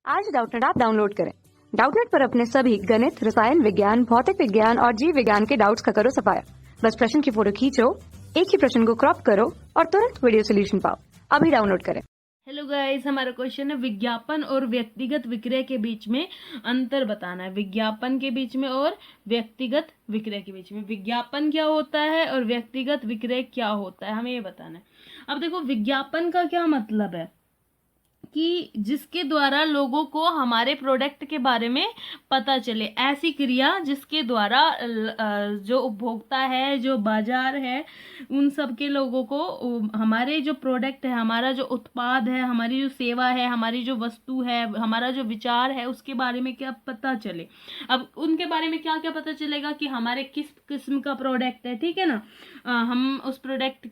आज Doubtnut app download करें। Doubtnut पर अपने सभी गणित, रसायन विज्ञान, भौतिक विज्ञान और जीव विज्ञान के डाउट्स का करो सफाया। बस प्रश्न की फोटो खींचो, एक ही प्रश्न को क्रॉप करो और तुरंत वीडियो सोल्यूशन पाओ। अभी डाउनलोड करें। हेलो गाइस, हमारा क्वेश्चन है विज्ञापन और व्यक्तिगत विक्रय के बीच में अंतर बताना है। विज्ञापन के बीच में और व्यक्तिगत विक्रय के बीच में विज्ञापन क्या होता है और व्यक्तिगत विक्रय क्या होता है, हमें ये बताना है। अब देखो, विज्ञापन का क्या मतलब है कि जिसके द्वारा लोगों को हमारे प्रोडक्ट के बारे में पता चले, ऐसी क्रिया जिसके द्वारा जो उपभोक्ता है, जो बाजार है, उन सब के लोगों को हमारे जो प्रोडक्ट है, हमारा जो उत्पाद है, हमारी जो सेवा है, हमारी जो वस्तु है, हमारा जो विचार है, उसके बारे में क्या पता चले। अब उनके बारे में क्या क्या पता चलेगा कि हमारे किस किस्म का प्रोडक्ट है, ठीक है ना। हम उस प्रोडक्ट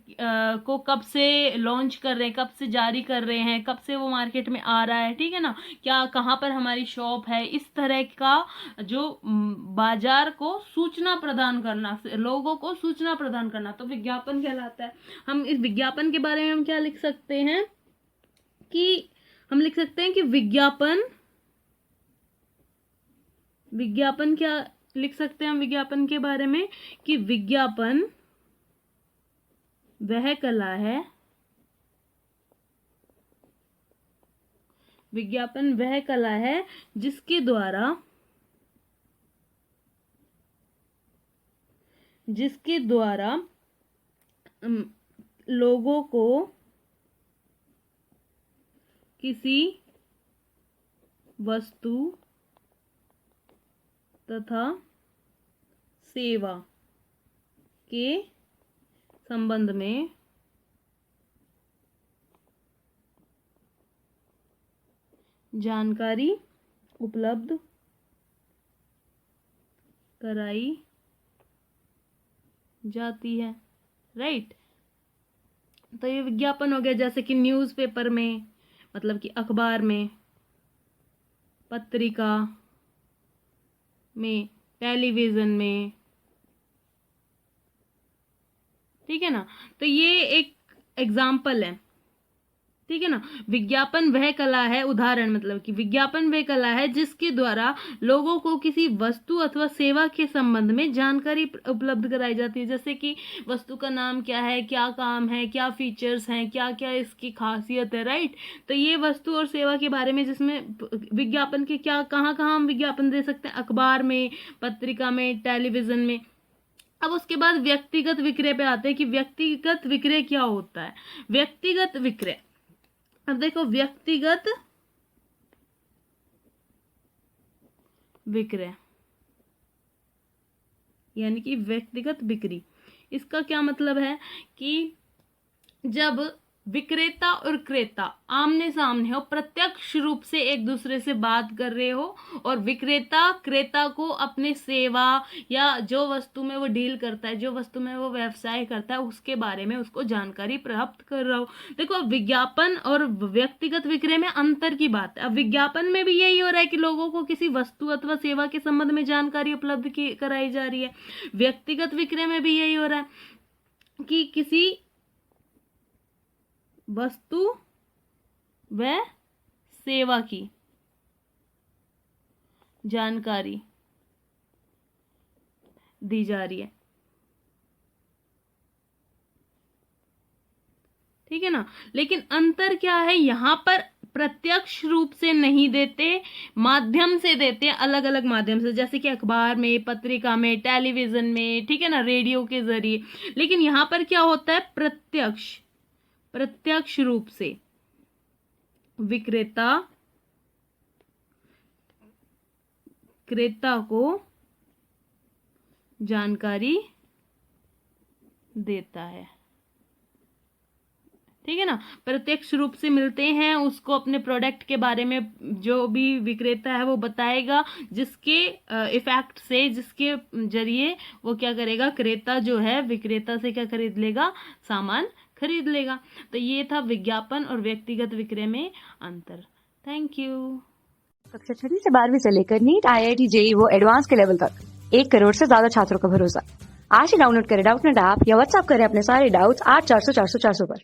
को कब से लॉन्च कर रहे हैं, कब से जारी कर रहे हैं, कब से वो मार्केट में आ रहा है, ठीक है ना, क्या कहाँ पर हमारी शॉप है, इस तरह का जो बाजार को सूचना प्रदान करना, लोगों को सूचना प्रदान करना, तो विज्ञापन कहलाता है। हम इस विज्ञापन के बारे में हम क्या लिख सकते हैं कि हम लिख सकते हैं कि विज्ञापन क्या लिख सकते हैं हम विज्ञापन के बारे में कि विज्ञापन वह कला है, विज्ञापन वह कला है जिसके द्वारा लोगों को किसी वस्तु तथा सेवा के संबंध में जानकारी उपलब्ध कराई जाती है, राइट। तो ये विज्ञापन हो गया, जैसे कि न्यूज़पेपर में, मतलब कि अखबार में, पत्रिका में, टेलीविजन में, ठीक है ना। तो ये एक एग्जाम्पल है, ठीक है ना। विज्ञापन वह कला है, उदाहरण मतलब कि विज्ञापन वह कला है जिसके द्वारा लोगों को किसी वस्तु अथवा सेवा के संबंध में जानकारी उपलब्ध कराई जाती है। जैसे कि वस्तु का नाम क्या है, क्या काम है, क्या फीचर्स हैं, क्या क्या इसकी खासियत है, राइट। तो ये वस्तु और सेवा के बारे में, जिसमें विज्ञापन के क्या कहाँ कहाँ हम विज्ञापन दे सकते हैं, अखबार में, पत्रिका में, टेलीविजन में। अब उसके बाद व्यक्तिगत विक्रय पे आते हैं कि व्यक्तिगत विक्रय क्या होता है। व्यक्तिगत विक्रय, अब देखो, व्यक्तिगत विक्रय यानी कि व्यक्तिगत बिक्री, इसका क्या मतलब है कि जब विक्रेता और क्रेता आमने सामने हो, प्रत्यक्ष रूप से एक दूसरे से बात कर रहे हो, और विक्रेता क्रेता को अपने सेवा या जो वस्तु में वो डील करता है, जो वस्तु में वो व्यवसाय करता है, उसके बारे में उसको जानकारी प्राप्त कर रहा हो। देखो, विज्ञापन और व्यक्तिगत विक्रय में अंतर की बात है। अब विज्ञापन में भी यही हो रहा है कि लोगों को किसी वस्तु अथवा सेवा के संबंध में जानकारी उपलब्ध कराई जा रही है। व्यक्तिगत विक्रय में भी यही हो रहा है कि किसी वस्तु व सेवा की जानकारी दी जा रही है, ठीक है ना। लेकिन अंतर क्या है, यहां पर प्रत्यक्ष रूप से नहीं देते, माध्यम से देते हैं, अलग अलग माध्यम से, जैसे कि अखबार में, पत्रिका में, टेलीविजन में, ठीक है ना, रेडियो के जरिए। लेकिन यहां पर क्या होता है, प्रत्यक्ष रूप से विक्रेता क्रेता को जानकारी देता है, ठीक है ना। प्रत्यक्ष रूप से मिलते हैं, उसको अपने प्रोडक्ट के बारे में जो भी विक्रेता है वो बताएगा, जिसके इफेक्ट से, जिसके जरिए वो क्या करेगा, क्रेता जो है विक्रेता से क्या खरीद लेगा, सामान खरीद लेगा। तो ये था विज्ञापन और व्यक्तिगत विक्रय में अंतर। Thank you. कक्षा 6 से 12वीं से लेकर नीट, IIT, JEE वो एडवांस के लेवल तक 1 करोड़ से ज्यादा छात्रों का भरोसा। आज ही डाउनलोड करें डाउटनेट ऐप या व्हाट्सएप करें अपने सारे डाउट्स 8400 400 400 पर।